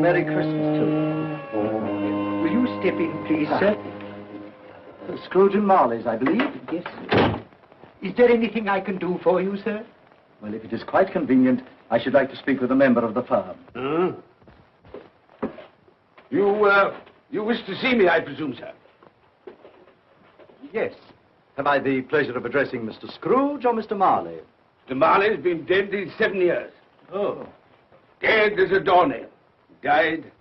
Merry Christmas to you. Will you step in, please, sir? Scrooge and Marley's, I believe. Yes, sir. Is there anything I can do for you, sir? Well, if it is quite convenient, I should like to speak with a member of the firm. You wish to see me, I presume, sir? Yes. Have I the pleasure of addressing Mr. Scrooge or Mr. Marley? Mr. Marley's been dead these 7 years. Oh. Dead as a doornail. Died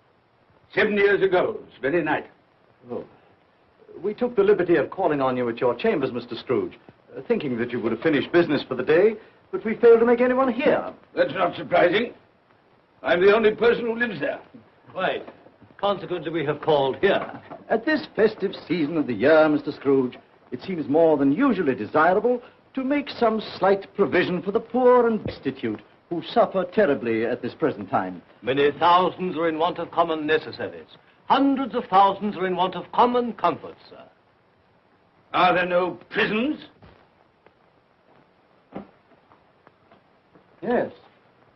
7 years ago, this very night. Oh. We took the liberty of calling on you at your chambers, Mr. Scrooge, thinking that you would have finished business for the day, but we failed to make anyone here. That's not surprising. I'm the only person who lives there. Quite. Consequently, we have called here. At this festive season of the year, Mr. Scrooge, it seems more than usually desirable to make some slight provision for the poor and destitute who suffer terribly at this present time. Many thousands are in want of common necessaries. Hundreds of thousands are in want of common comforts, sir. Are there no prisons? Yes,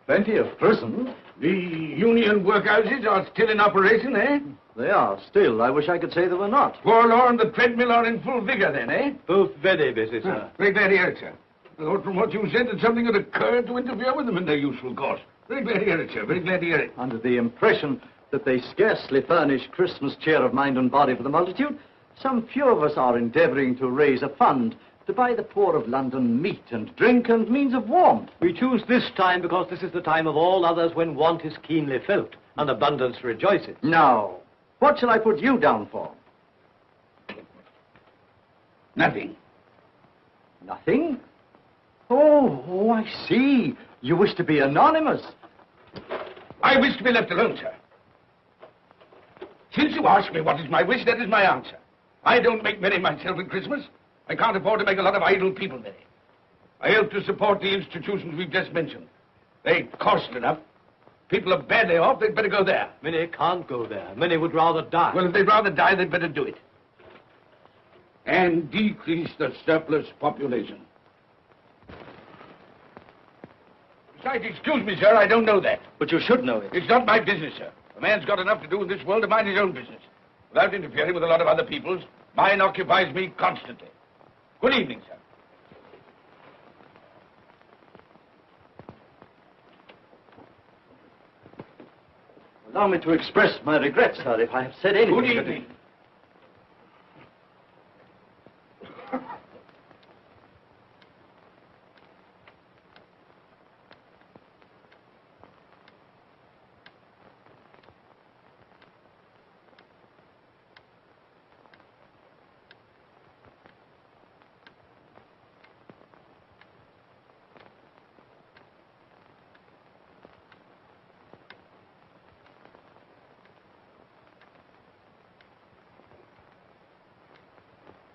plenty of prisons. The union workhouses are still in operation, eh? They are still. I wish I could say they were not. Forlorn, the treadmill are in full vigor then, eh? Both very busy, sir. Very glad to hear it, sir. I thought from what you said that something had occurred to interfere with them in their useful course. Very glad to hear it, sir. Very glad to hear it. Under the impression that they scarcely furnish Christmas cheer of mind and body for the multitude, some few of us are endeavoring to raise a fund to buy the poor of London meat and drink and means of warmth. We choose this time because this is the time of all others when want is keenly felt and abundance rejoices. Now, what shall I put you down for? Nothing. Nothing? Oh, I see. You wish to be anonymous. I wish to be left alone, sir. Since you ask me what is my wish, that is my answer. I don't make merry myself at Christmas. I can't afford to make a lot of idle people merry. I help to support the institutions we've just mentioned. They cost enough. People are badly off, they'd better go there. Many can't go there. Many would rather die. Well, if they'd rather die, they'd better do it. And decrease the surplus population. Besides, excuse me, sir, I don't know that. But you should know it. It's not my business, sir. A man's got enough to do in this world to mind his own business. Without interfering with a lot of other people's, mine occupies me constantly. Good evening, sir. Allow me to express my regrets, sir, if I have said anything. Good evening.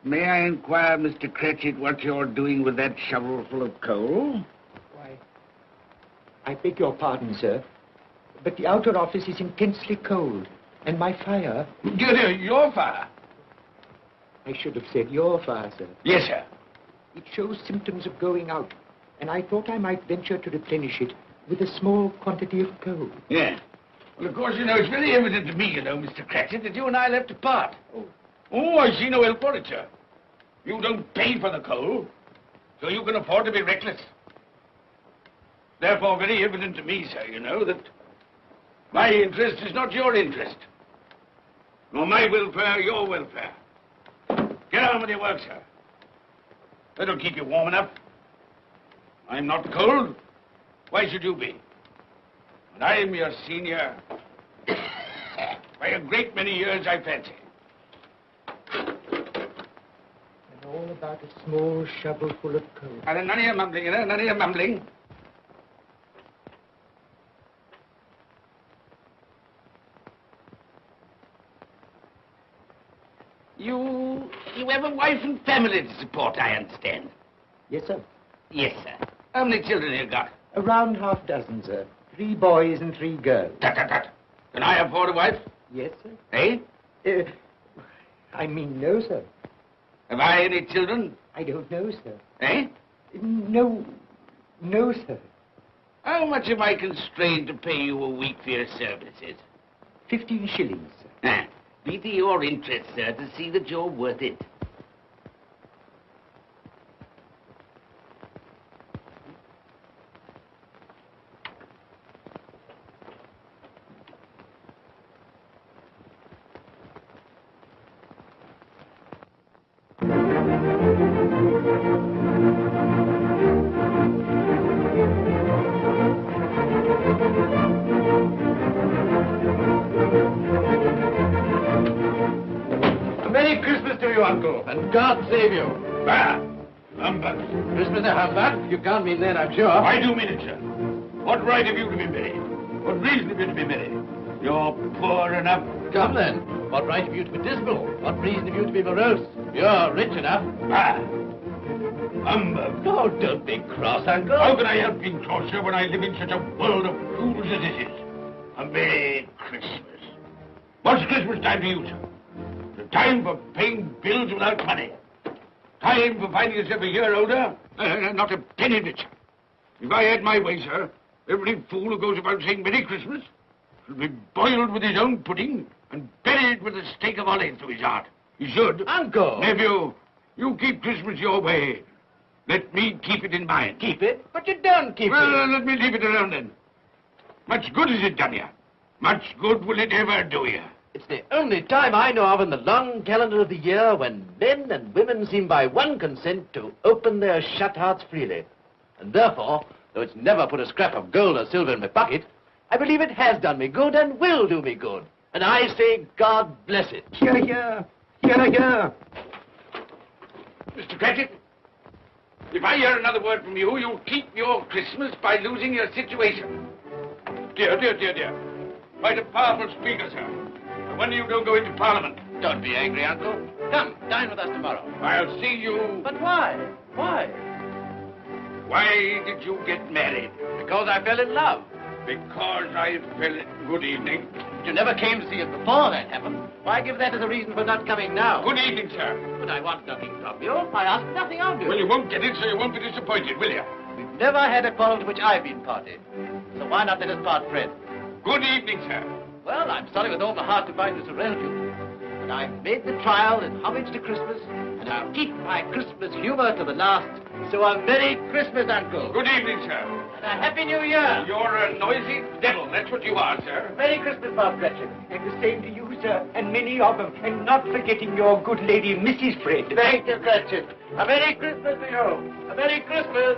May I inquire, Mr. Cratchit, what you're doing with that shovel full of coal? Why, I beg your pardon, sir, but the outer office is intensely cold, and my fire... Dear, your fire? I should have said your fire, sir. Yes, sir. It shows symptoms of going out, and I thought I might venture to replenish it with a small quantity of coal. Yeah. Well, of course, it's very evident to me, Mr. Cratchit, that you and I left apart. Oh, I see no help for it, sir. You don't pay for the coal, so you can afford to be reckless. Therefore, very evident to me, sir, that my interest is not your interest. Nor my welfare, your welfare. Get on with your work, sir. That'll keep you warm enough. I'm not cold. Why should you be? And I'm your senior by a great many years, I fancy. And all about a small shovel full of coal. And none of your mumbling, none of your mumbling. You have a wife and family to support, I understand. Yes, sir. Yes, sir. How many children have you got? Around half dozen, sir. 3 boys and 3 girls. Tut, tut, tut. Can I afford a wife? Yes, sir. Eh? I mean, no, sir. Have I any children? I don't know, sir. Eh? No, sir. How much am I constrained to pay you a week for your services? 15 shillings, sir. Be to your interest, sir, to see that you're worth it. Merry Christmas to you, Uncle, and God save you. Bah! Humbug. Christmas a humbug? You can't mean that, I'm sure. I do mean it, sir. What right have you to be merry? What reason have you to be merry? You're poor enough. Come then. What right have you to be dismal? What reason have you to be morose? You're rich enough. Ah! Humbug. Oh, don't be cross, Uncle. How can I help being cross, sir, when I live in such a world of fools as this is? A Merry Christmas. What's Christmas time to you, sir? The time for paying bills without money. Time for finding yourself a year older? Not a penny of it, sir. If I had my way, sir, every fool who goes about saying Merry Christmas should be boiled with his own pudding and buried with a stake of olive through his heart. He should. Uncle! Nephew, you keep Christmas your way. Let me keep it in mine. Keep it? But you don't keep Well, let me leave it alone then. Much good has it done you? Much good will it ever do you? It's the only time I know of in the long calendar of the year when men and women seem by one consent to open their shut hearts freely. And therefore, though it's never put a scrap of gold or silver in my pocket, I believe it has done me good and will do me good. And I say, God bless it. Hear, hear. Hear, hear. Mr. Cratchit, if I hear another word from you, you'll keep your Christmas by losing your situation. Dear, dear, dear, dear. Quite a powerful speaker, sir. No wonder you don't go into Parliament. Don't be angry, Uncle. Come, dine with us tomorrow. I'll see you... But why? Why? Why did you get married? Because I fell in love. Because I fell... Good evening. You never came to see us before that happened. Why give that as a reason for not coming now? Good evening, sir. But I want nothing from you. I ask nothing of you. Well, you won't get it, so you won't be disappointed, will you? We've never had a quarrel to which I've been party. So why not let us part friends? Good evening, sir. Well, I'm sorry with all my heart to find you so relative. But I've made the trial in homage to Christmas, and I'll keep my Christmas humor to the last. So a Merry Christmas, Uncle. Good evening, sir. And a Happy New Year. You're a noisy devil, that's what you are, sir. Merry Christmas, Bob Cratchit. And the same to you, sir, and many of them. And not forgetting your good lady, Mrs. Fred. Thank you, Cratchit. A Merry Christmas to you. A Merry Christmas.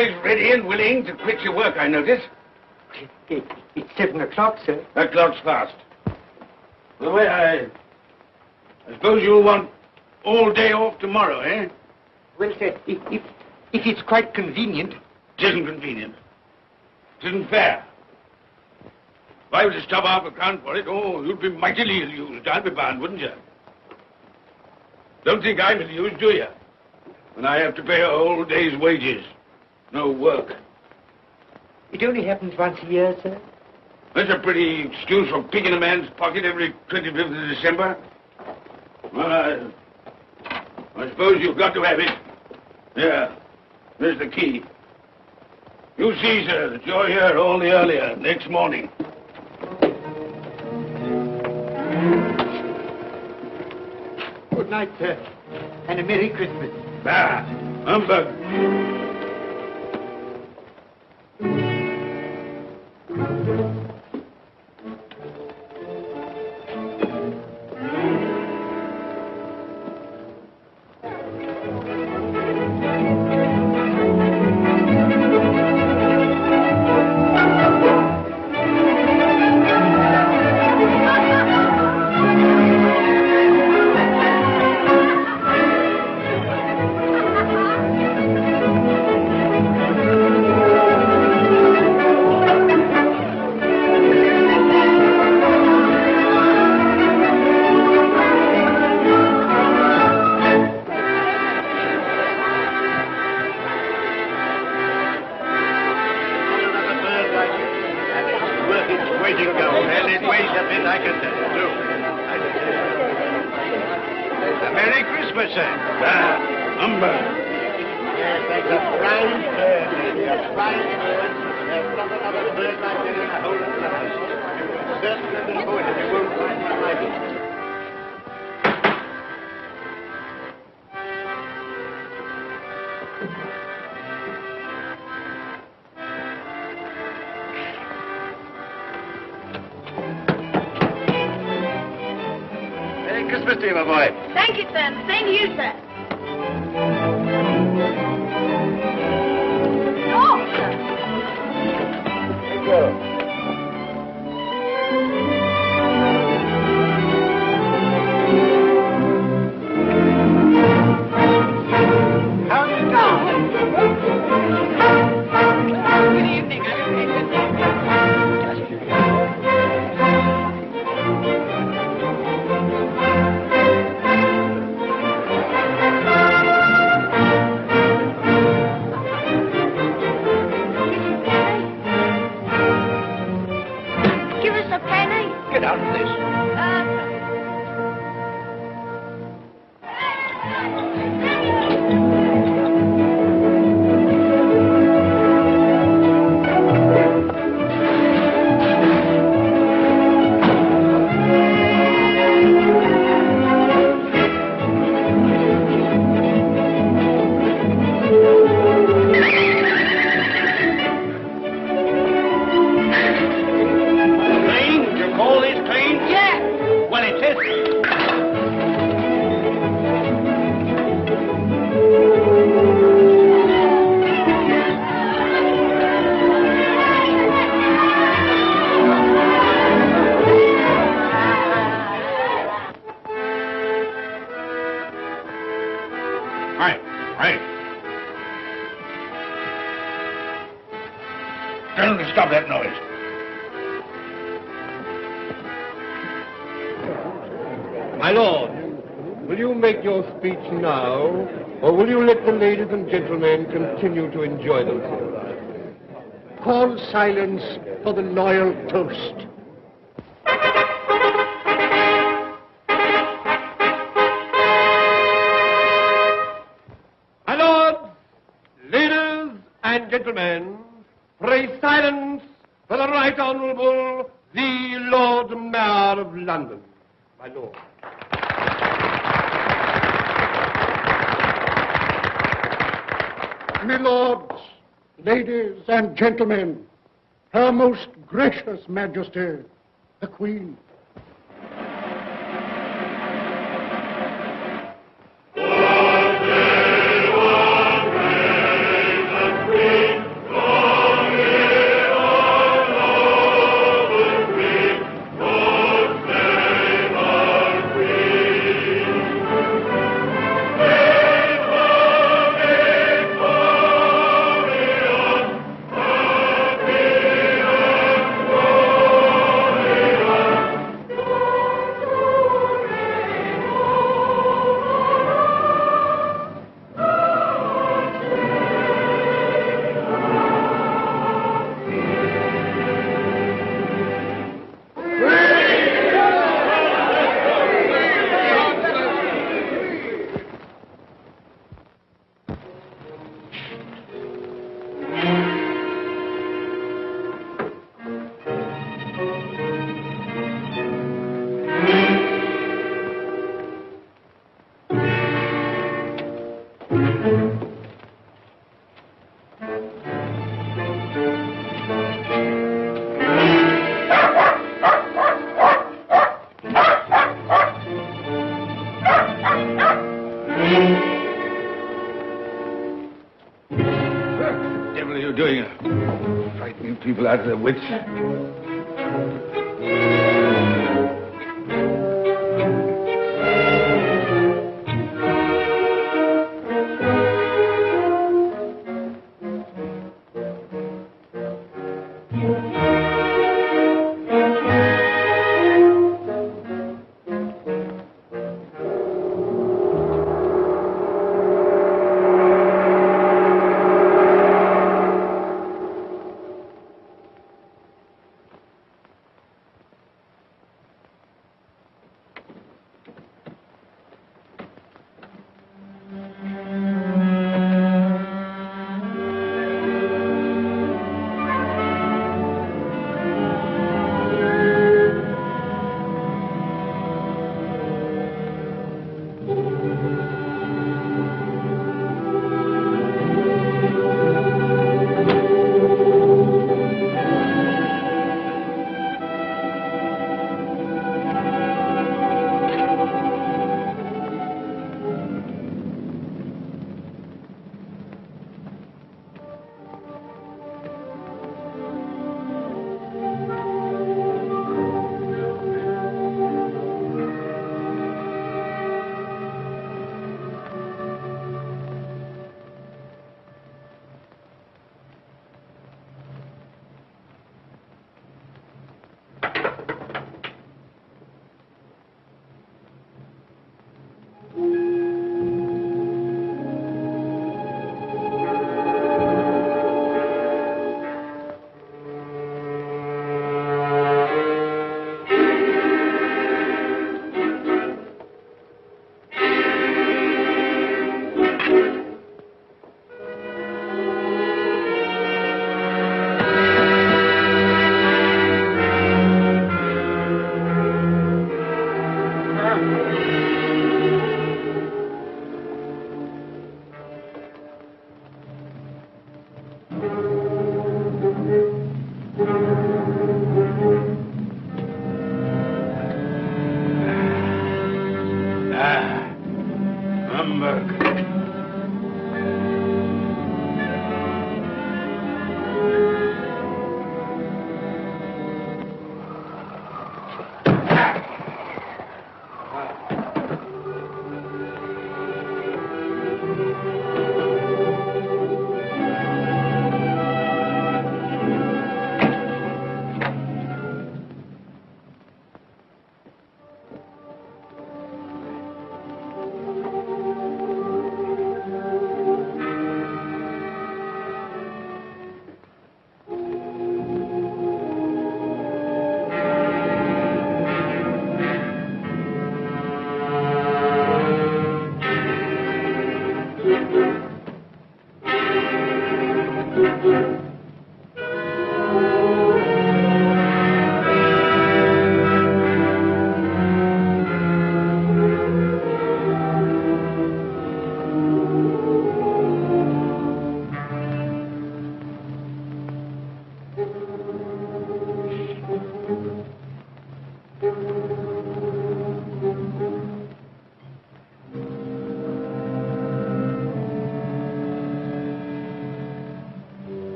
always ready and willing to quit your work, I notice. It's 7 o'clock, sir. That clock's fast. By the way, I suppose you'll want all day off tomorrow, eh? Well, sir, if it's quite convenient. It isn't convenient. It isn't fair. If I were to stop half a crown for it, oh, you'd be mightily ill-used, I'll be bound, wouldn't you? Don't think I'm ill-used, do you? When I have to pay a whole day's wages. No work. It only happens once a year, sir. That's a pretty excuse for picking a man's pocket every 25th of December. Well, I suppose you've got to have it. Yeah, there's the key. You see, sir, that you're here all the earlier next morning. Good night, sir. And a Merry Christmas. Bah, humbug. Christmas to you, my boy. Thank you, sir. Same to you, sir. Oh, sir. Thank you. How do you do? Good evening. Get out of this. Tell them to stop that noise. My lord, will you make your speech now, or will you let the ladies and gentlemen continue to enjoy themselves? Call silence for the loyal toast. My lords, ladies and gentlemen, pray silence for the Right Honourable the Lord Mayor of London. My lord. My lords, ladies and gentlemen, Her Most Gracious Majesty, the Queen. One day, the people out of their wits.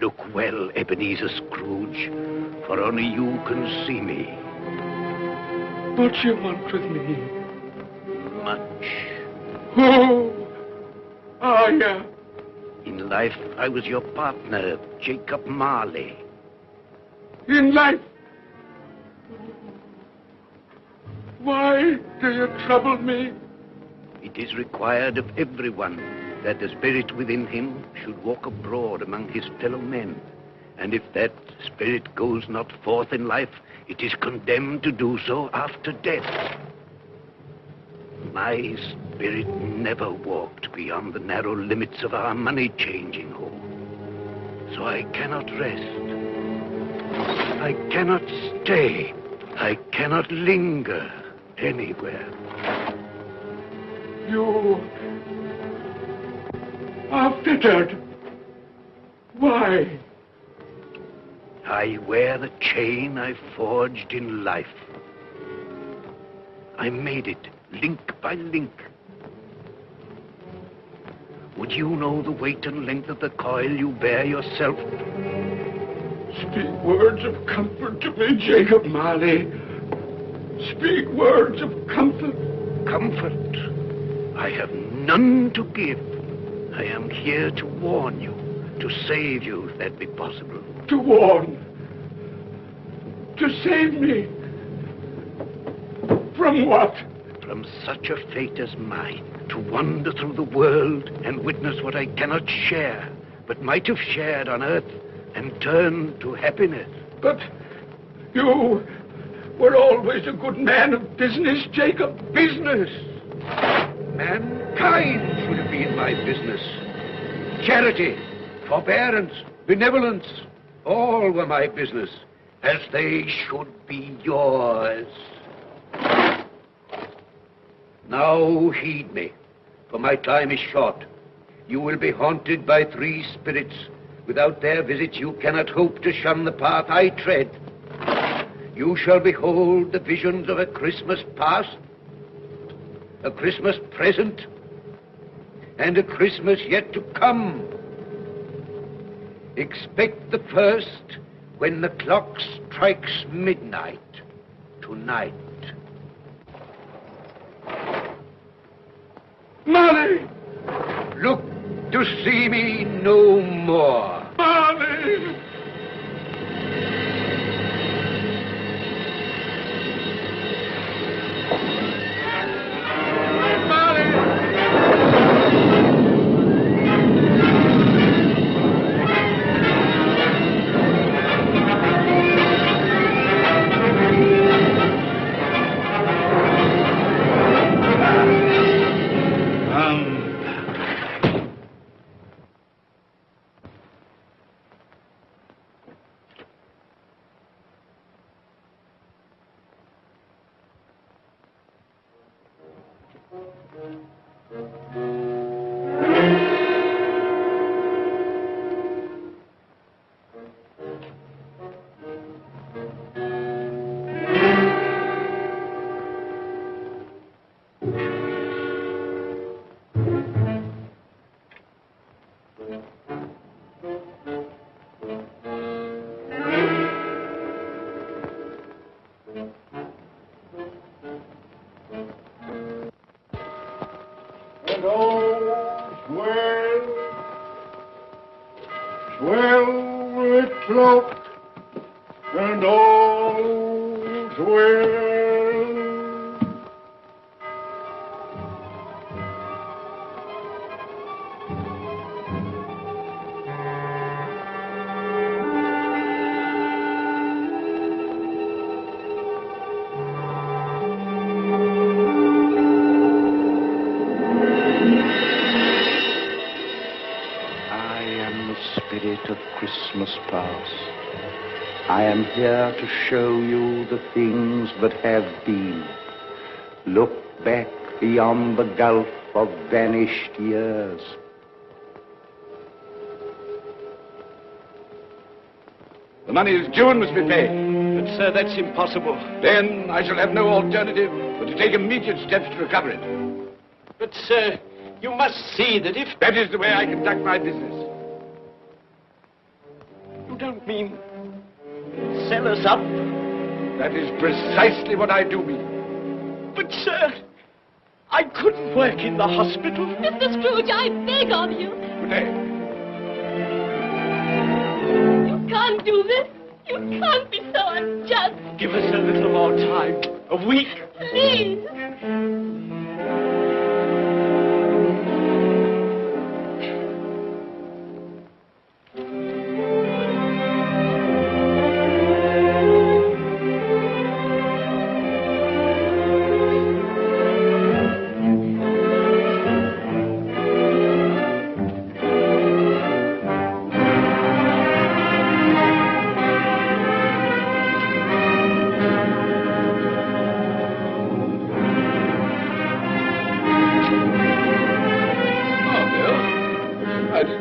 Look well, Ebenezer Scrooge, for only you can see me. What you want with me? Much. Oh, yeah. In life, I was your partner, Jacob Marley. In life? Why do you trouble me? It is required of everyone that the spirit within him should walk abroad among his fellow men. And if that spirit goes not forth in life, it is condemned to do so after death. My spirit never walked beyond the narrow limits of our money-changing hall. So I cannot rest. I cannot stay. I cannot linger anywhere. You are fettered. Why? I wear the chain I forged in life. I made it link by link. Would you know the weight and length of the coil you bear yourself? Speak words of comfort to me, Jacob Marley. Speak words of comfort. Comfort? I have none to give. I am here to warn you, to save you if that be possible. To warn? To save me? From what? From such a fate as mine, to wander through the world and witness what I cannot share, but might have shared on earth and turn to happiness. But you were always a good man of business, Jacob. Business. Mankind should have been my business. Charity, forbearance, benevolence, all were my business, as they should be yours. Now heed me, for my time is short. You will be haunted by 3 spirits. Without their visits, you cannot hope to shun the path I tread. You shall behold the visions of a Christmas past, a Christmas present, and a Christmas yet to come. Expect the first when the clock strikes midnight tonight. Marley! Look to see me no more. Marley! I am here to show you the things that have been. Look back beyond the gulf of vanished years. The money is due and must be paid. But, sir, that's impossible. Then I shall have no alternative but to take immediate steps to recover it. But, sir, you must see that if... That is the way I conduct my business. don't mean Sell us up. that is precisely what I do mean. But, sir, I couldn't work in the hospital. Mr. Scrooge, I beg of you. Good day. You can't do this. You can't be so unjust. Give us a little more time. A week. Please.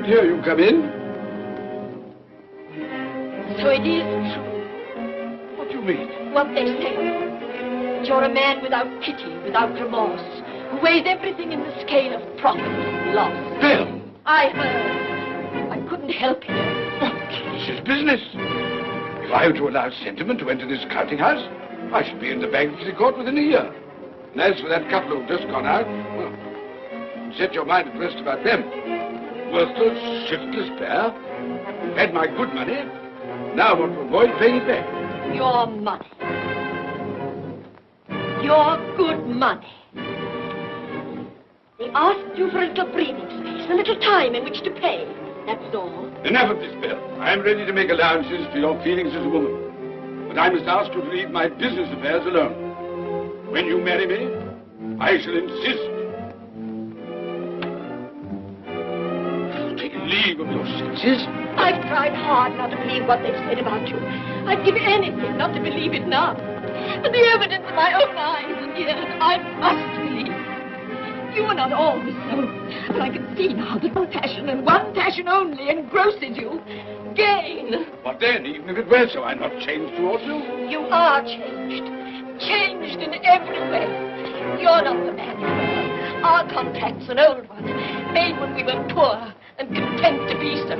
Here, you come in. So it is true, What do you mean? what they say. That you're a man without pity, without remorse, who weighs everything in the scale of profit and loss. Bill! I heard. I couldn't help it. But this is business. If I were to allow sentiment to enter this counting house, I should be in the bankruptcy court within a year. And as for that couple who've just gone out, well, set your mind at rest about them. Worthless, shiftless pair. Had my good money. Now want to avoid paying it back. Your money. Your good money. They asked you for a little breathing space, a little time in which to pay. That's all. Enough of this, Bill. I am ready to make allowances for your feelings as a woman. But I must ask you to leave my business affairs alone. When you marry me, I shall insist. Take leave of your senses. I've tried hard not to believe what they've said about you. I'd give anything not to believe it now. But the evidence of my own eyes and ears, I must believe. You are not always so. But I can see now that one passion and one passion only engrosses you. Gain. What then? Even if it were so, I'm not changed towards you. You are changed. Changed in every way. You're not the man you were. Our contract's an old one, made when we were poor and content to be so.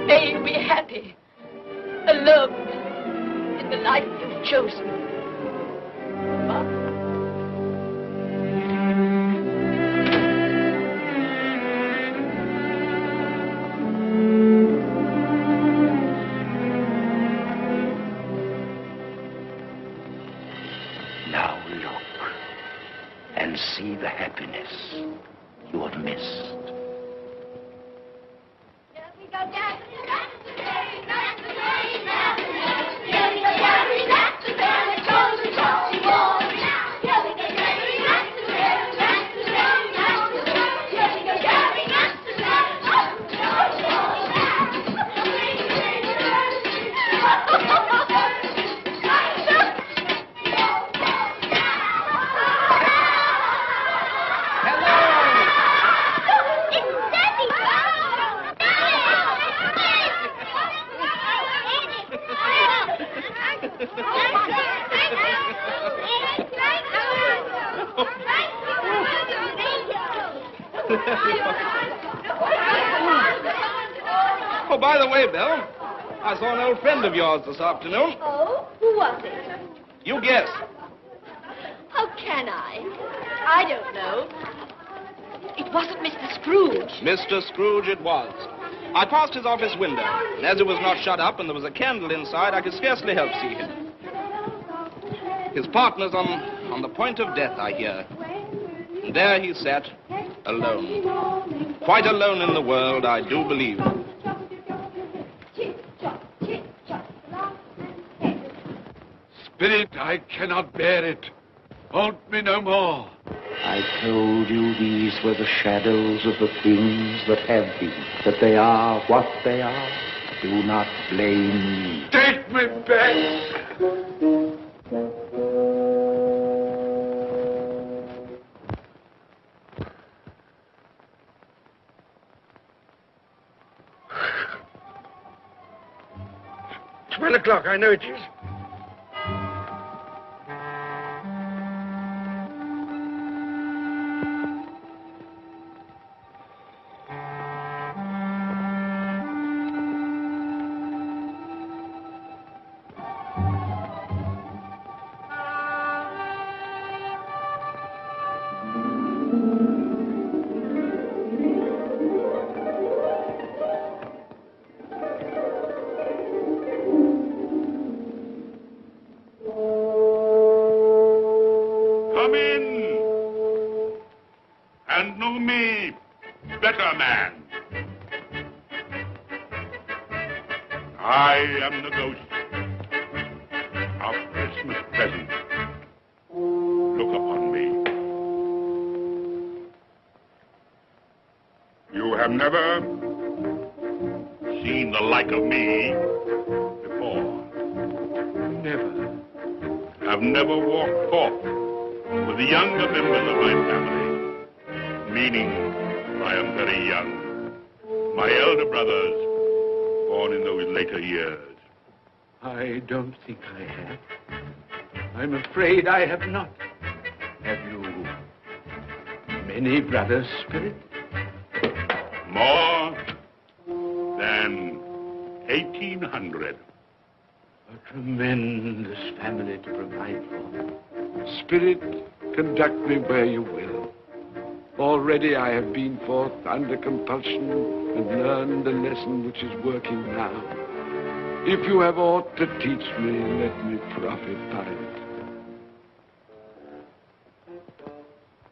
May you be happy, alone, in the life you've chosen. But Now look and see the happiness you have missed. Oh, by the way, Bill, I saw an old friend of yours this afternoon. oh, who was it? You guess. How can I? I don't know. It wasn't Mr. Scrooge. Mr. Scrooge it was. I passed his office window, and as it was not shut up and there was a candle inside, I could scarcely help see him. His partner's on the point of death, I hear. And there he sat, alone. Quite alone in the world, I do believe. Spirit, I cannot bear it. Haunt me no more. I told you these were the shadows of the things that have been, that they are what they are. Do not blame me. Take me back. $12, I know it is. a man. I am the ghost of Christmas present. Look upon me. You have never seen the like of me before. Never. I've never walked forth with the younger members of my family, meaning I am very young. My elder brothers, born in those later years. I don't think I have. I'm afraid I have not. Have you many brothers, Spirit? More than 1,800. A tremendous family to provide for. Spirit, conduct me where you will. Already I have been forth under compulsion and learned the lesson which is working now. If you have aught to teach me, let me profit by it.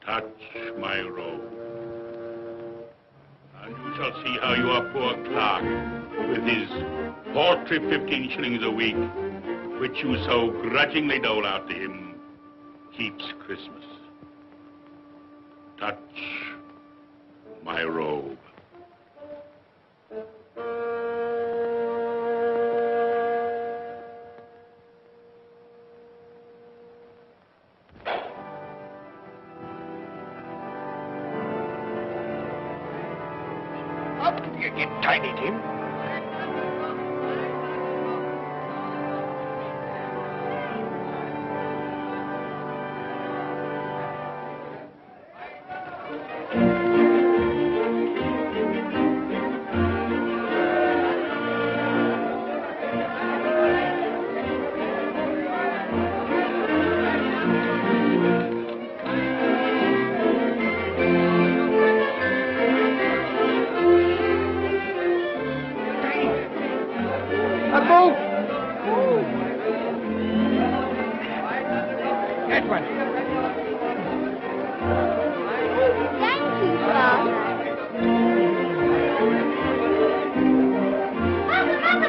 Touch my robe, and you shall see how your poor clerk, with his paltry 15 shillings a week, which you so grudgingly dole out to him, keeps Christmas. Touch my robe. Up you get, Tiny Tim. That one. Thank you, Charles.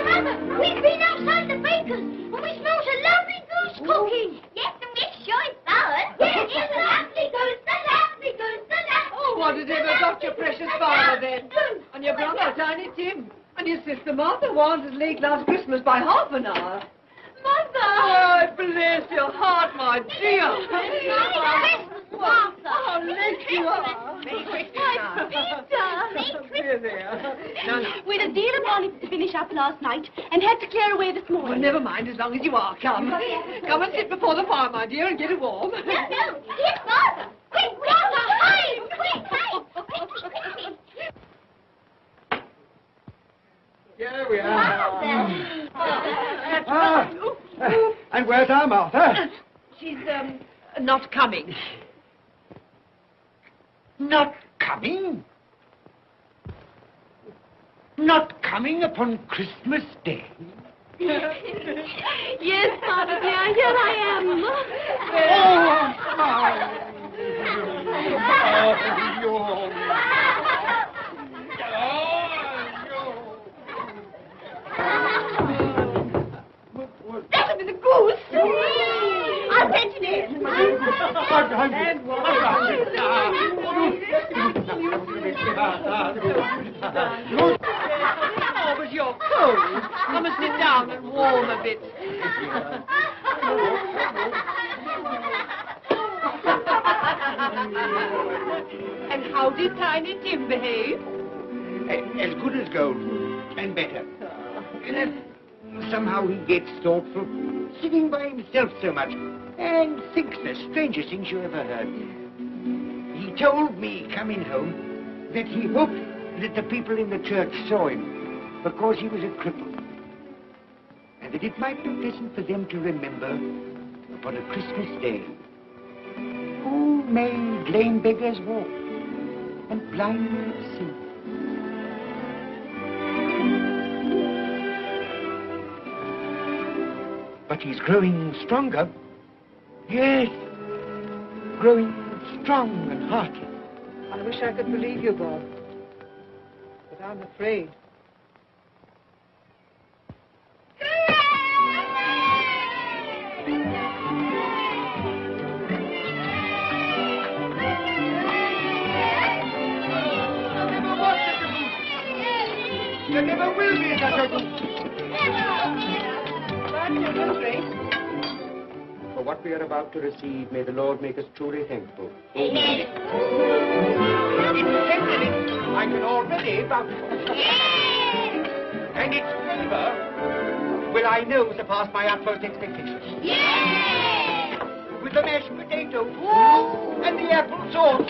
Mother, we've been outside the baker's and we smelled a lovely goose cooking. Yes, and we're sure it's ours. Yes, it's a lovely goose, a lovely goose, a lovely Oh, what has ever got your precious father then? And your brother, Tiny Tim? And your sister Martha was as late last Christmas by half an hour. Mother! Oh, bless your heart, my dear. Merry Christmas, Martha. Oh, late you are. Merry Christmas, Dear, dear. No, no. We had a deal of money to finish up last night and had to clear away this Well, morning. never mind, as long as you are. Come. Come and sit before the fire, my dear, and get it warm. No, get Martha. Quick, Martha, hide. Quick, hide. Here we are. Martha. And where's our Martha? She's, not coming. Not coming? Not coming upon Christmas Day? Yes, Martha, dear, here I am. That'll be the goose. I'll fetch it in. Oh, but you're cold. Come and sit down and warm a bit. And how did Tiny Tim behave? As good as gold, and better. Somehow he gets thoughtful, sitting by himself so much, and thinks the strangest things you ever heard. He told me, coming home, that he hoped that the people in the church saw him, because he was a cripple. And that it might be pleasant for them to remember, upon a Christmas day, who made lame beggars walk, and blind men see. But he's growing stronger. Yes, growing strong and hearty. I wish I could believe you, Bob. I'm afraid. There never will be such a goose. For what we are about to receive, may the Lord make us truly thankful. Amen. I can already vouch for it. And its flavor will, I know, surpass my utmost expectations. With the mashed potato and the apple sauce.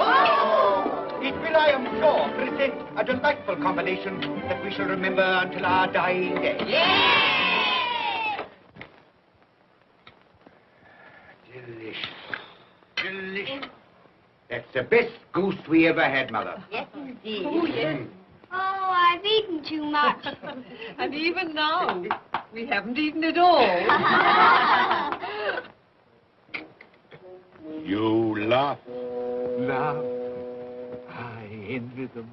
It will, I am sure, present a delightful combination that we shall remember until our dying day. Delicious. Delicious. That's the best goose we ever had, Mother. Yes, indeed. Oh, yes. Oh, I've eaten too much. And even now, we haven't eaten it all. You laugh. Laugh. I envy them.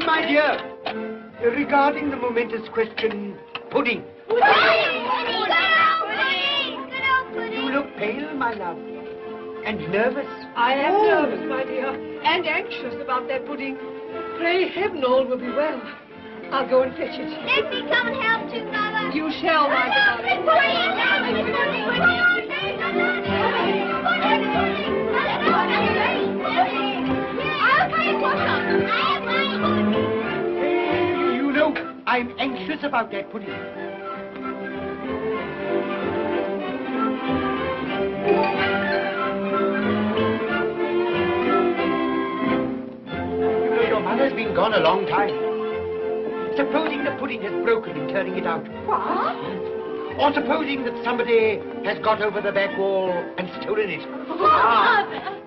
My dear, regarding the momentous question, pudding. You look pale, my love, and nervous. I am nervous, my dear, and anxious about that pudding. Pray heaven all will be well. I'll go and fetch it. Let me come and help too, Mother. You shall, my darling. You know, I'm anxious about that pudding. You know, your mother's been gone a long time. Supposing the pudding has broken in turning it out. What? Or supposing that somebody has got over the back wall and stolen it. Father!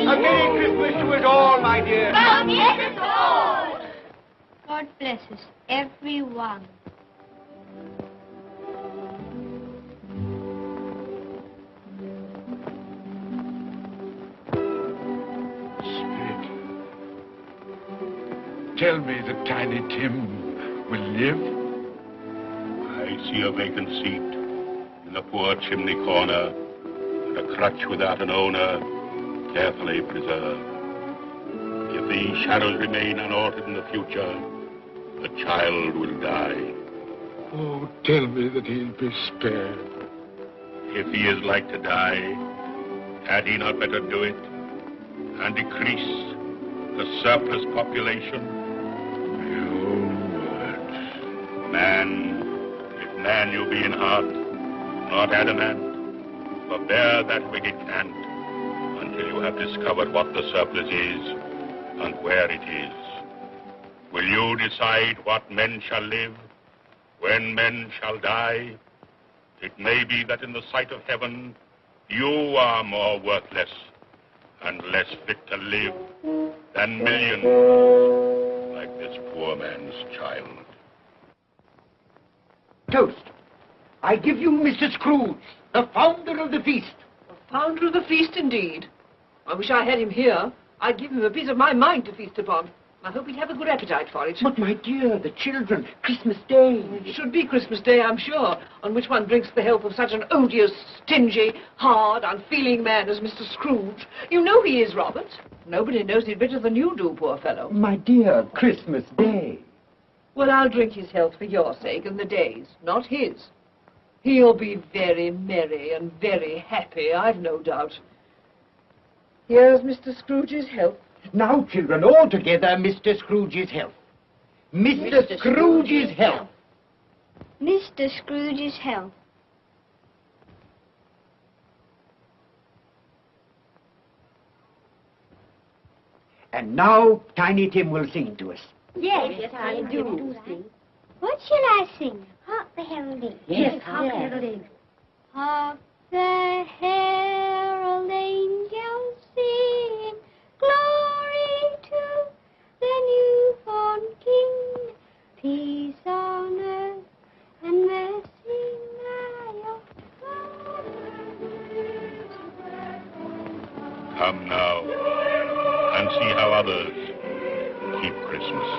A Merry Christmas to us all, my dear. God bless us all. God bless us, everyone. Spirit, tell me that Tiny Tim will live. I see a vacant seat in the poor chimney corner, and a crutch without an owner, carefully preserved. If these shadows remain unaltered in the future, the child will die. Oh, tell me that he'll be spared. If he is like to die, had he not better do it and decrease the surplus population? Your words. Man, if man you be in heart, not adamant, forbear that wicked cant until you have discovered what the surplus is and where it is. Will you decide what men shall live, when men shall die? It may be that in the sight of heaven, you are more worthless and less fit to live than millions like this poor man's child. Toast. I give you Mr. Scrooge, the founder of the feast. The founder of the feast, indeed. I wish I had him here. I'd give him a piece of my mind to feast upon. I hope he'd have a good appetite for it. But, my dear, the children, Christmas Day. It should be Christmas Day, I'm sure, on which one drinks the health of such an odious, stingy, hard, unfeeling man as Mr. Scrooge. You know he is, Robert. Nobody knows it better than you do, poor fellow. My dear, Christmas Day. Well, I'll drink his health for your sake and the day's, not his. He'll be very merry and very happy, I've no doubt. Here's Mr. Scrooge's health. Now, children, all together, Mr. Scrooge's health. Mr. Scrooge's health. Mr. Scrooge's health. And now Tiny Tim will sing to us. Yes, I do sing. What shall I sing? Hark the heralding. Yes, hark the heralding. Hark the herald angels sing, glory to the newborn King, peace on earth and mercy nigh of God. Come now and see how others keep Christmas.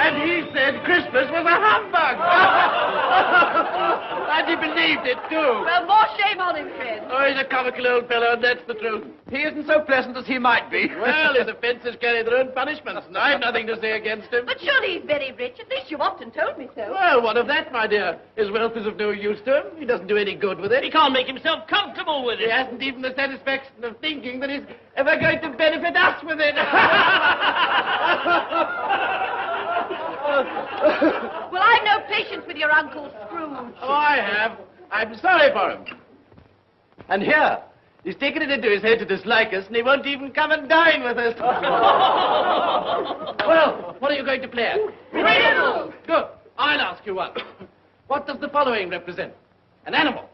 And he said Christmas was a humbug. And he believed it, too. Well, more shame on him, friend. Oh, he's a comical old fellow, and that's the truth. He isn't so pleasant as he might be. Well, his offences carry their own punishments, and I've nothing to say against him. But surely he's very rich. At least you've often told me so. Well, what of that, my dear? His wealth is of no use to him. He doesn't do any good with it. He can't make himself comfortable with it. He hasn't even the satisfaction of thinking that he's ever going to benefit us with it. Well, I've no patience with your Uncle Scrooge. Oh, I have. I'm sorry for him. And here, he's taken it into his head to dislike us, and he won't even come and dine with us. Well, what are you going to play at? Riddles! Good. I'll ask you one. What does the following represent? An animal.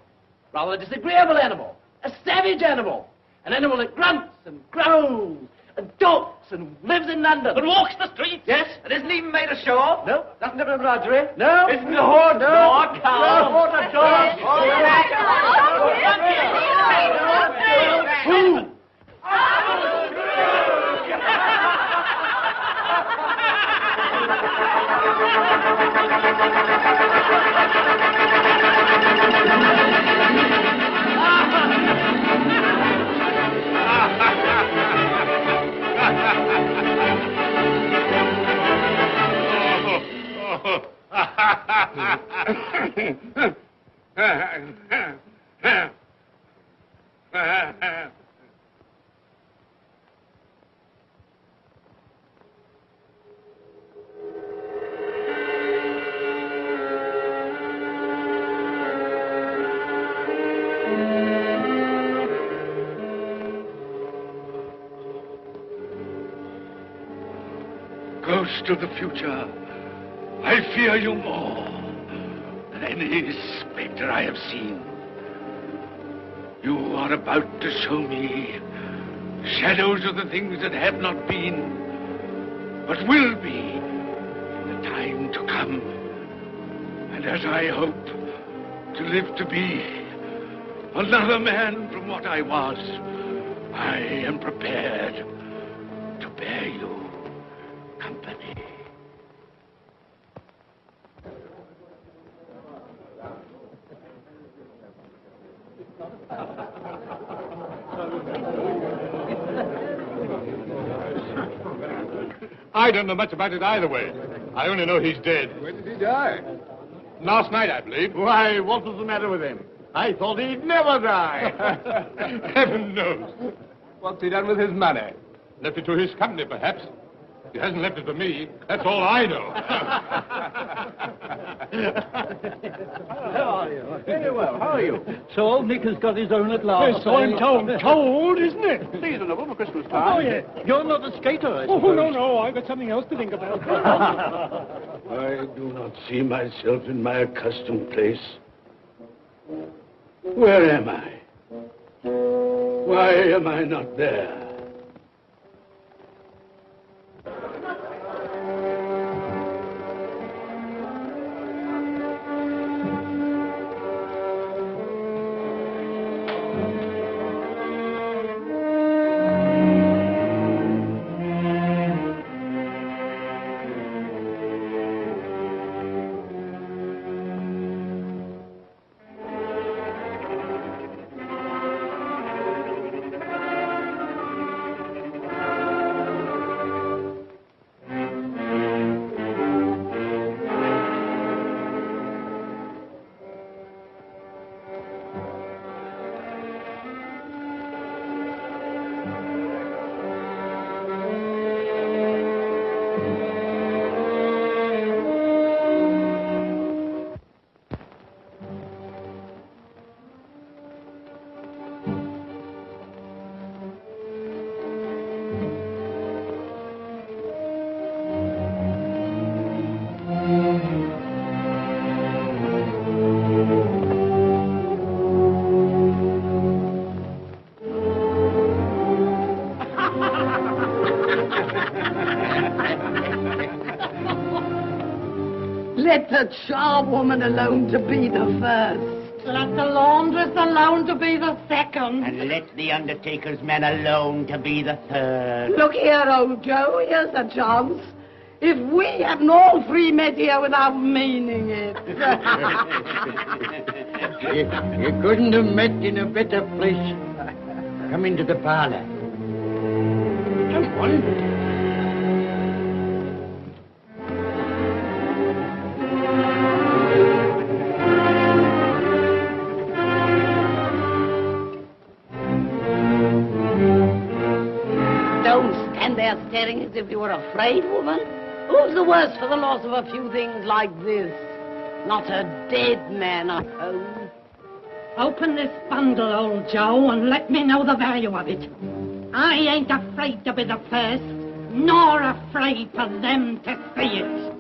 Rather a disagreeable animal. A savage animal. An animal that grunts and growls and talks and lives in London. And walks the streets. Yes. And isn't even made a show of? No. Doesn't have a embroidery? No. Isn't a horse? No. No, cow. No. Not a dog. Who? Ghost of the future, I fear you more than any spectre I have seen. You are about to show me shadows of the things that have not been, but will be in the time to come. And as I hope to live to be another man from what I was, I am prepared to bear you company. I don't know much about it either way. I only know he's dead. When did he die? Last night, I believe. Why, what was the matter with him? I thought he'd never die. Heaven knows. What's he done with his money? Left it to his company, perhaps. He hasn't left it to me. That's all I know. How are you? Very well. How are you? So old Nick has got his own at last. So I'm told. Cold, isn't it? Seasonable for Christmas time. Oh, yeah. You're not a skater, I Oh, suppose. no. I've got something else to think about. I do not see myself in my accustomed place. Where am I? Why am I not there? Let the charwoman alone to be the first. Let the laundress alone to be the second. And let the undertaker's man alone to be the third. Look here, old Joe, here's a chance. If we hadn't all three met here without meaning it. You couldn't have met in a better place. Come into the parlor. Come on. Staring as if you were afraid, woman? Who's the worse for the loss of a few things like this? Not a dead man, I hope. Open this bundle, old Joe, and let me know the value of it. I ain't afraid to be the first, nor afraid for them to see it.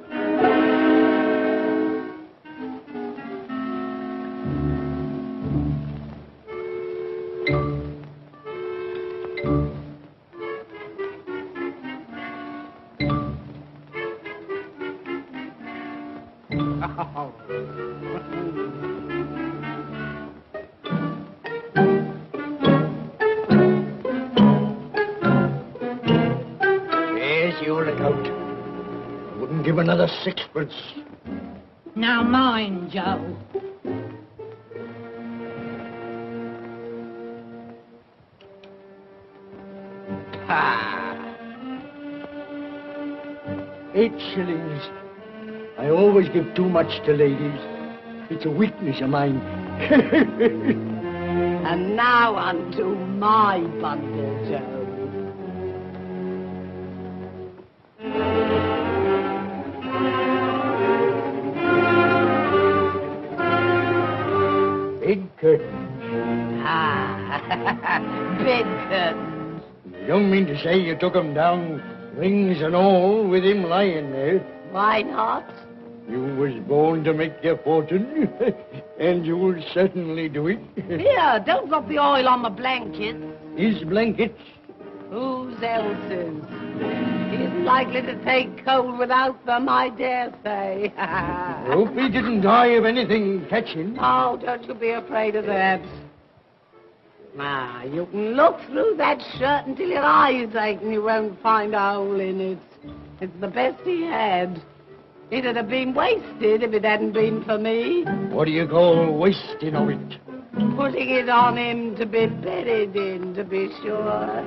There's your lookout. I wouldn't give another sixpence. Now mind, Joe. Ha! 8 shillings. I always give too much to ladies. It's a weakness of mine. And now unto my bundle, Joe. Big curtains. Bed curtains. You don't mean to say you took 'em down, rings and all, with him lying there? Why not? You was born to make your fortune, and you'll certainly do it. Here, don't drop the oil on the blankets. His blankets? Whose else's? He isn't likely to take cold without them, I dare say. Hope he didn't die of anything catching. Oh, don't you be afraid of that. Now, you can look through that shirt until your eyes ache and you won't find a hole in it. It's the best he had. It'd have been wasted if it hadn't been for me. What do you call wasting of it? Putting it on him to be buried in, to be sure.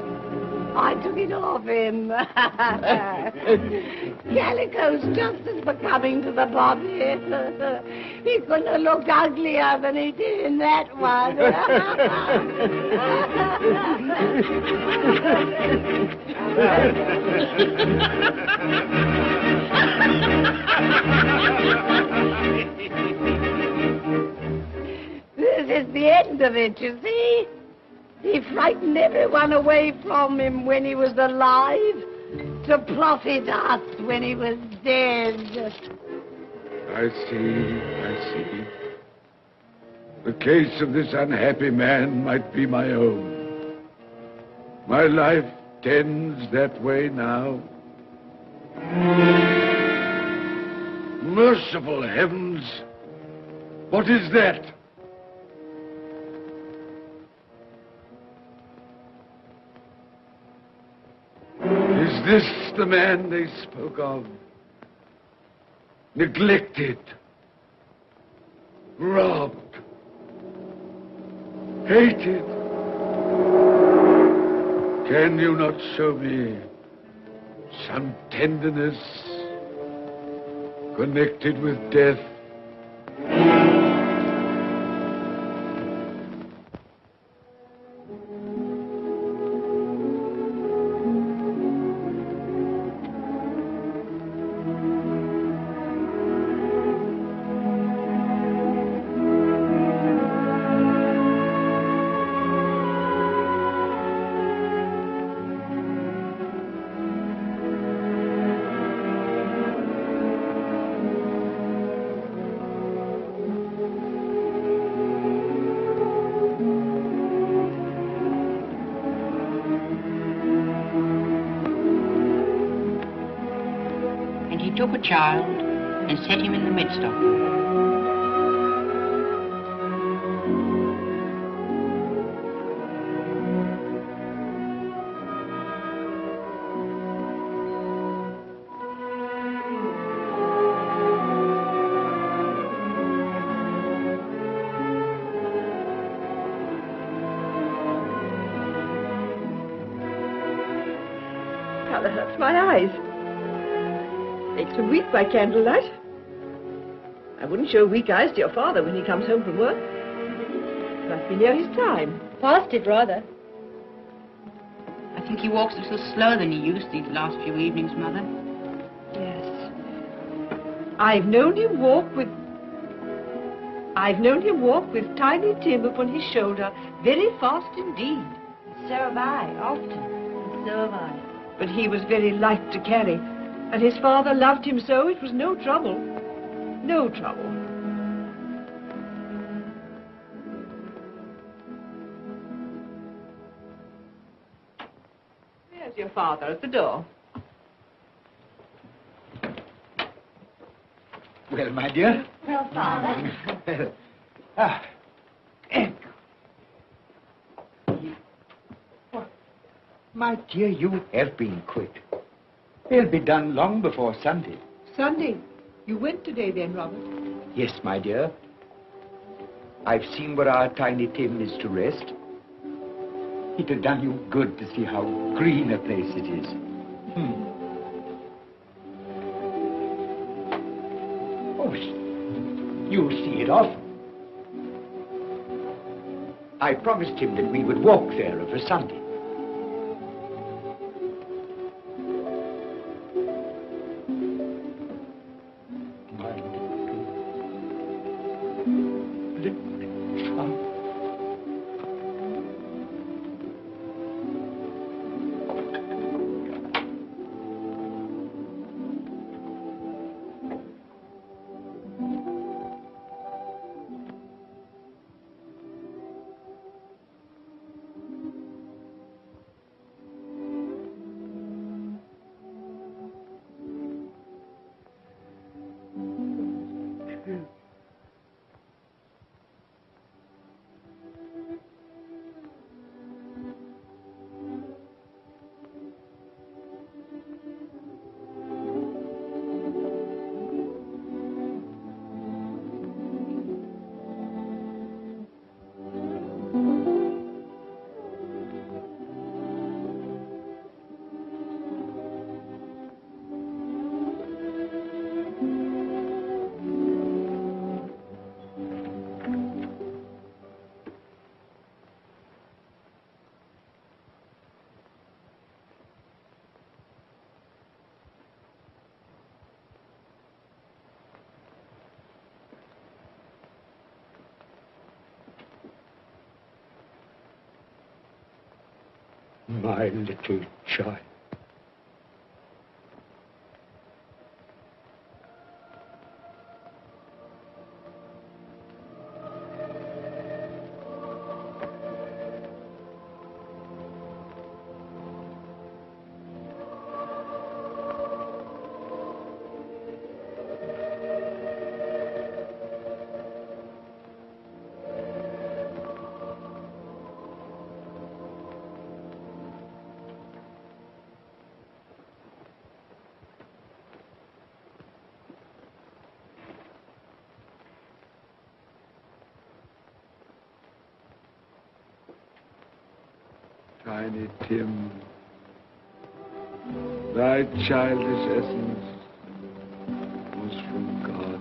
I took it off him. Calico's just as becoming to the body. He couldn't have looked uglier than he did in that one. of it, you see? He frightened everyone away from him when he was alive, to profit us when he was dead. I see. The case of this unhappy man might be my own. My life tends that way now. Merciful heavens! What is that? Is this the man they spoke of? Neglected, robbed, hated. Can you not show me some tenderness connected with death? Took a child and set him in the midst of them. Colour hurts my eyes. Makes me weak by candlelight. I wouldn't show weak eyes to your father when he comes home from work. Must be near his time. Past it, rather. I think he walks a little slower than he used these last few evenings, Mother. Yes. I've known him walk with Tiny Tim upon his shoulder, very fast indeed. So have I, often. And so have I. But he was very light to carry. And his father loved him so it was no trouble. No trouble. There's your father at the door. Well, my dear. Well, Father. Well, my dear, you have been quick. They'll be done long before Sunday. Sunday? You went today then, Robert? Yes, my dear. I've seen where our Tiny Tim is to rest. It had done you good to see how green a place it is. Oh, you'll see it often. I promised him that we would walk there of a Sunday. My little child. Tiny Tim, thy childish essence was from God.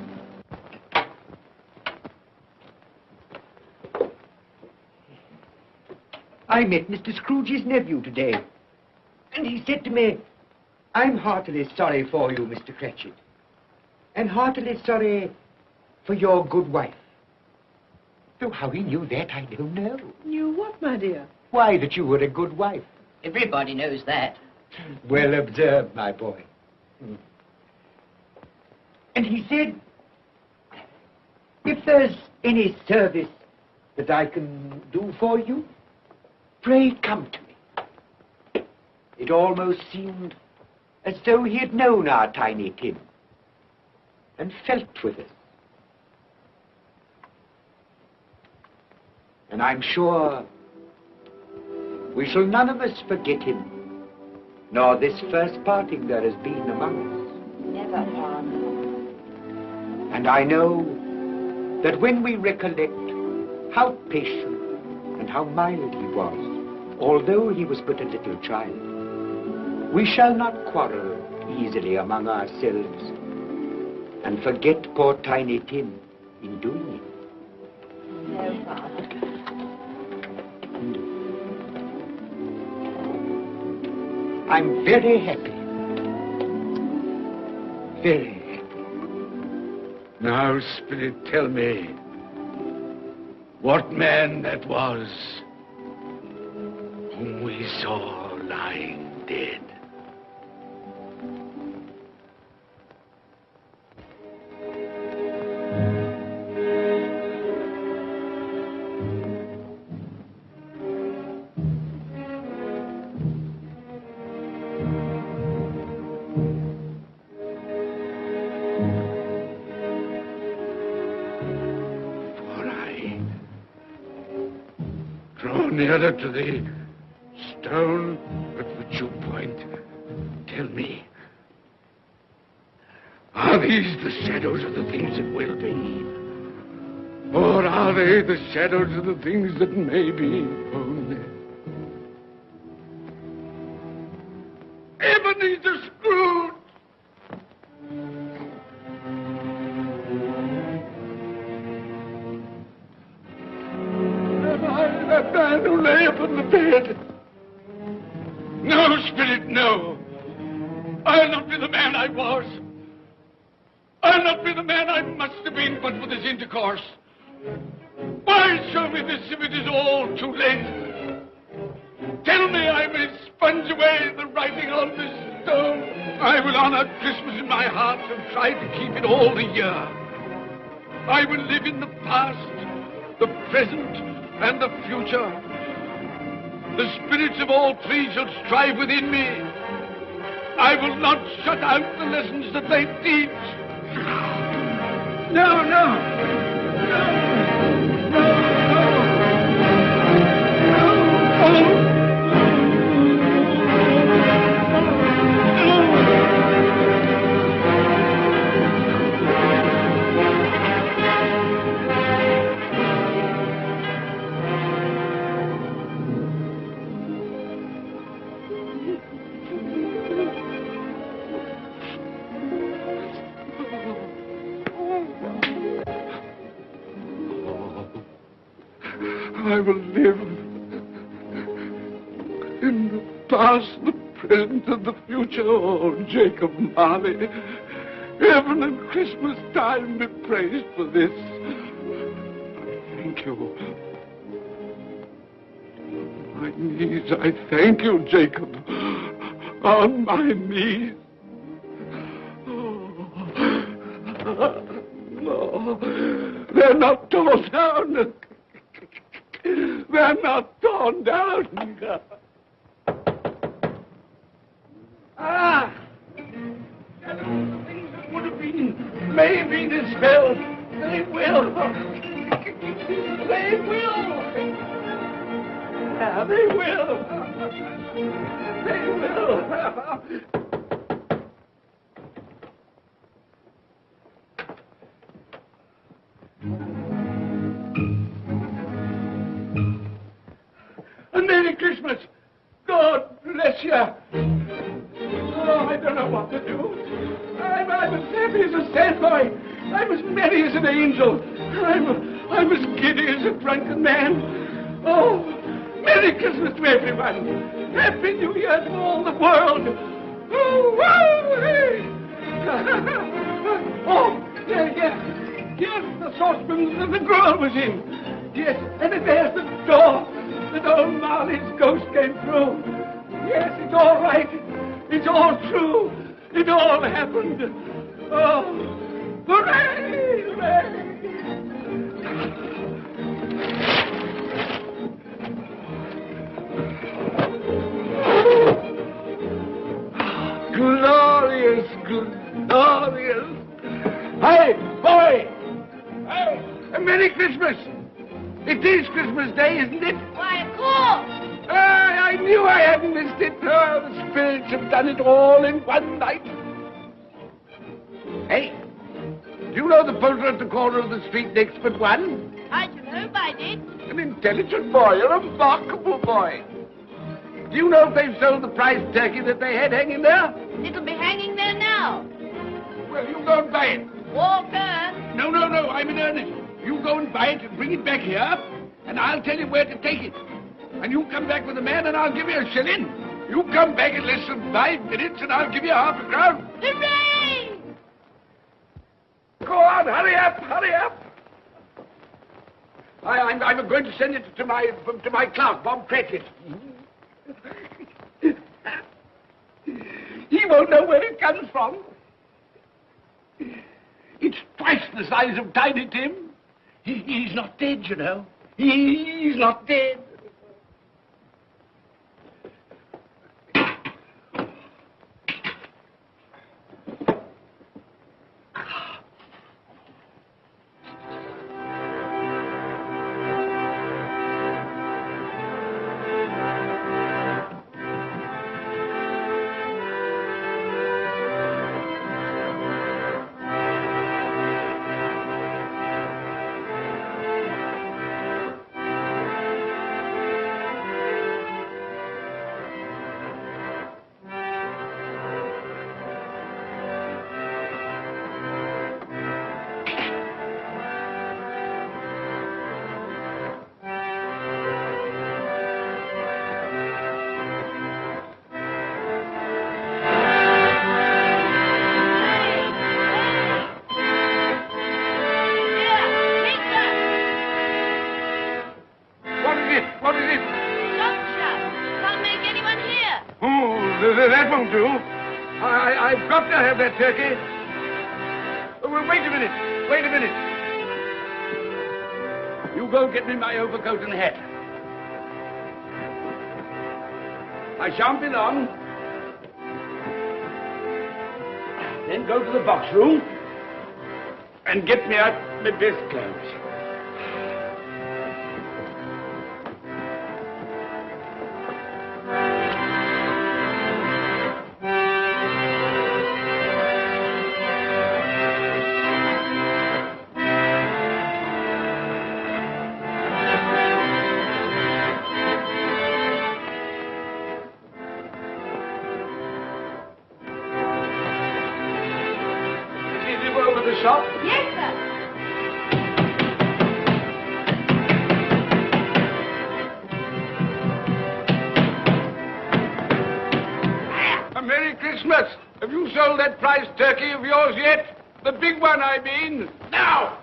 I met Mr. Scrooge's nephew today, and he said to me, I'm heartily sorry for you, Mr. Cratchit, and heartily sorry for your good wife. Though how he knew that, I don't know. Knew what, my dear? Why, that you were a good wife. Everybody knows that. Well observed, my boy. And he said, if there's any service that I can do for you, pray come to me. It almost seemed as though he had known our Tiny Tim and felt with us. And I'm sure we shall none of us forget him, nor this first parting there has been among us. Never, Father. And I know that when we recollect how patient and how mild he was, although he was but a little child, we shall not quarrel easily among ourselves and forget poor Tiny Tim in doing it. No, Father. I'm very happy. Very happy. Now, Spirit, tell me what man that was whom we saw lying dead. Nearer to the stone at which you point. Tell me, are these the shadows of the things that will be? Or are they the shadows of the things that may be only? Ebenezer Scrooge! That man who lay upon the bed. No, Spirit, no. I'll not be the man I was. I'll not be the man I must have been but for this intercourse. Why show me this if it is all too late? Tell me I may sponge away the writing on this stone. I will honor Christmas in my heart and try to keep it all the year. I will live in the past, the present, and the future. The spirits of all three shall strive within me. I will not shut out the lessons that they teach. No, no. No, no, no. No. I will live in the past, the present, and the future. Oh, Jacob Marley, heaven and Christmas time be praised for this. Thank you. my knees, I thank you, Jacob. On my knees. No, they're not torn down. They're not torn down. Ah! Things that would have been may be dispelled. They will. They will. Yeah, they will. They will. A Merry Christmas. God bless you. Oh, I don't know what to do. I'm as happy as a sandboy. I'm as merry as an angel. I'm as giddy as a drunken man. Oh, Merry Christmas to everyone. Happy New Year to all the world. Oh, whoa, hey. Oh, yeah. Here's the saucepan that the girl was in. Yes, and there's the door that old Marley's ghost came through. Yes, it's all right. It's all true. It all happened. Oh, hooray! Hooray! Glorious, glorious. Hey, boy! Hey, a Merry Christmas! It is Christmas Day, isn't it? Why, of course! I knew I hadn't missed it. Oh, the spirits have done it all in one night. Hey, do you know the poulterer at the corner of the street next but one? I should hope I did. An intelligent boy, a remarkable boy. Do you know if they've sold the prize turkey that they had hanging there? It'll be hanging there now. Well, you go and buy it. Walker! No, I'm in earnest. You go and buy it and bring it back here, and I'll tell you where to take it. And you come back with the man, and I'll give you a shilling. You come back in less than 5 minutes, and I'll give you half a crown. Hooray! Go on, hurry up, hurry up. I'm going to send it to my clerk, Bob Cratchit. He won't know where it comes from. It's twice the size of Tiny Tim. He's not dead, you know. He's not dead. That won't do. I've got to have that turkey. Well, wait a minute. You go get me my overcoat and hat. I shan't be long. Then go to the box room and get me out my best clothes. Shop? Yes, sir. A Merry Christmas. Have you sold that prize turkey of yours yet? The big one, I mean. Now!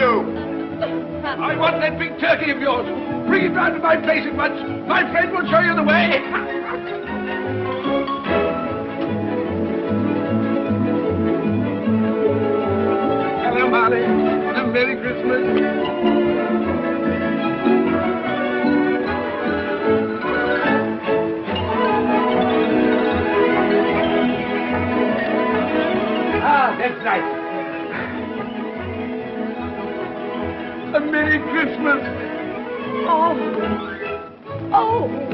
do? I want that big turkey of yours. Bring it round to my place at once. My friend will show you the way. Hello, Molly. And Merry Christmas. That's right. A Merry Christmas. Oh. Oh.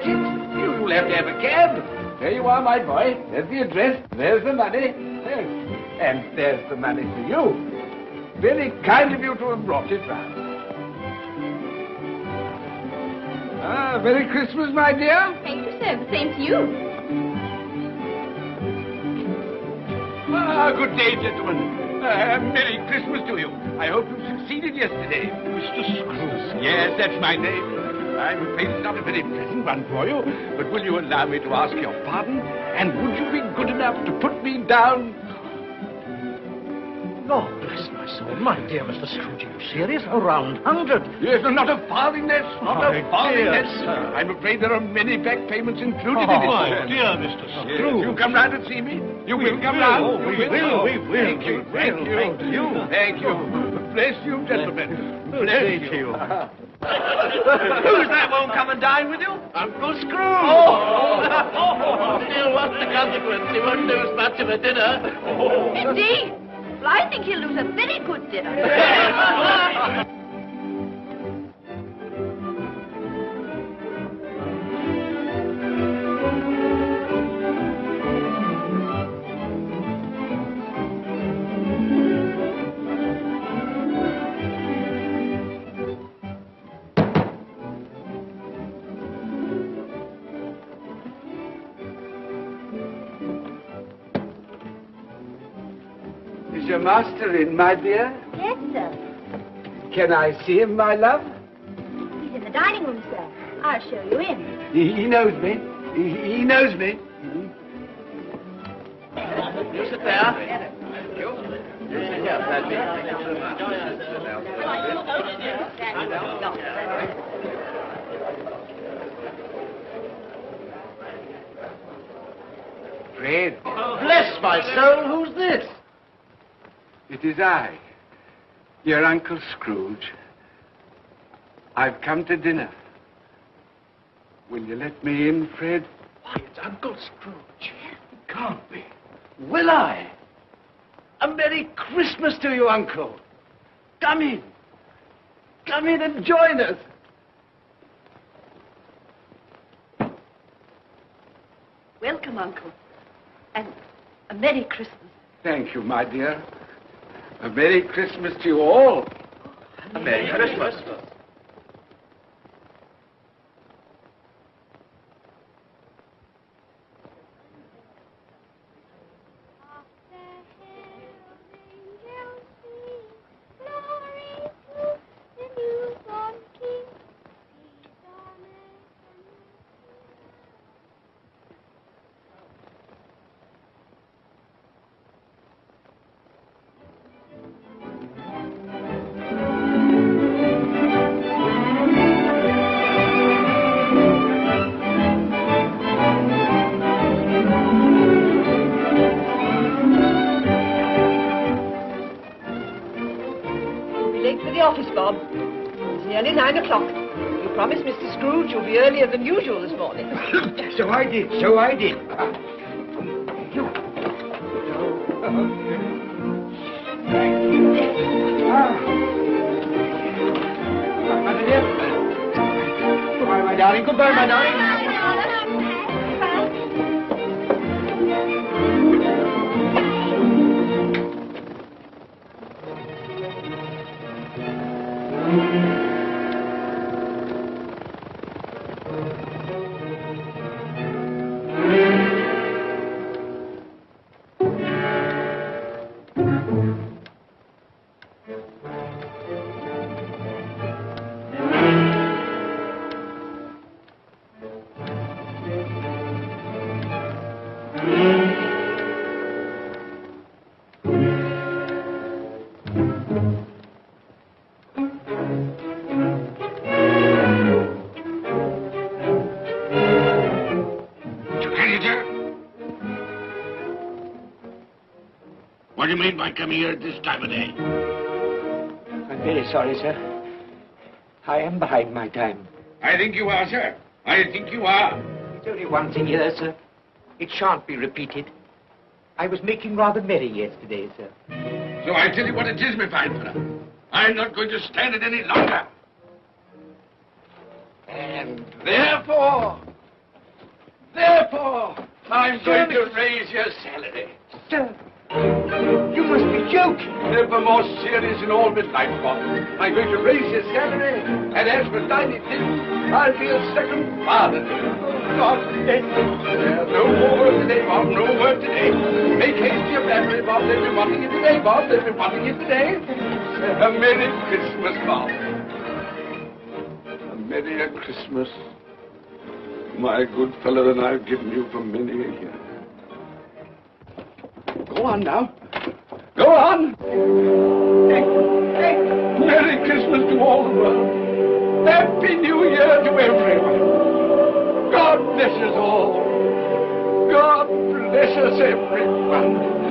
You'll have to have a cab. There you are, my boy. There's the address. There's the money. There. And there's the money for you. Very kind of you to have brought it round. Merry Christmas, my dear. Thank you, sir. The same to you. Good day, gentlemen. Merry Christmas to you. I hope you succeeded yesterday. Mr. Scrooge. Yes, that's my name. I'm afraid it's not a very pleasant one for you, but will you allow me to ask your pardon? And would you be good enough to put me down? Lord bless my soul. My dear Mr. Scrooge, are you serious? A round 100? Yes, not a farthing less. Not a farthing dear less. sir. I'm afraid there are many back payments included in it. My dear Mr. Yes, Scrooge. you come round and see me? You will come round? Oh, we will. Thank you. Thank you. Thank you. Bless you, gentlemen. Bless you. Who's that won't come and dine with you? Uncle Scrooge! Oh! Still, what's the consequence? He won't lose much of a dinner. Indeed. Well, I think he'll lose a very good dinner. Is your master in, my dear? Yes, sir. Can I see him, my love? He's in the dining room, sir. I'll show you in. He knows me. He knows me. You sit there. Thank you. You sit here, Paddy. Thank you so much. Fred. Bless my soul, who's this? It is I, your Uncle Scrooge. I've come to dinner. Will you let me in, Fred? Why, it's Uncle Scrooge. It can't be. Will I? A Merry Christmas to you, Uncle. Come in. Come in and join us. Welcome, Uncle. And a Merry Christmas. Thank you, my dear. A Merry Christmas to you all. A Merry Christmas. Office, Bob. It's nearly 9 o'clock. You promised Mr. Scrooge you'll be earlier than usual this morning. So I did. So I did. You. Thank you. My dear. my darling. Goodbye, my darling. What do you mean by coming here at this time of day? I'm very sorry, sir. I am behind my time. I think you are, sir. I think you are. It's only once a year, sir. It shan't be repeated. I was making rather merry yesterday, sir. So I tell you what it is, my fine fellow. I'm not going to stand it any longer. And therefore, I'm going to raise your salary. Sir, you must be joking. Never more serious in all my life, Bob. I'm going to raise your salary, and as for tiny things, I'll be a second father to you. God bless you. No more word today, Bob. No word today. Make haste to your family, Bob. They'll be wanting you today, Bob. They'll be wanting you today. A Merry Christmas, Bob. A Merry Christmas. My good fellow, and I've given you for many a year. Go on now. Go on. Merry Christmas to all the world. Happy New Year to everyone. God bless us all. God bless us everyone.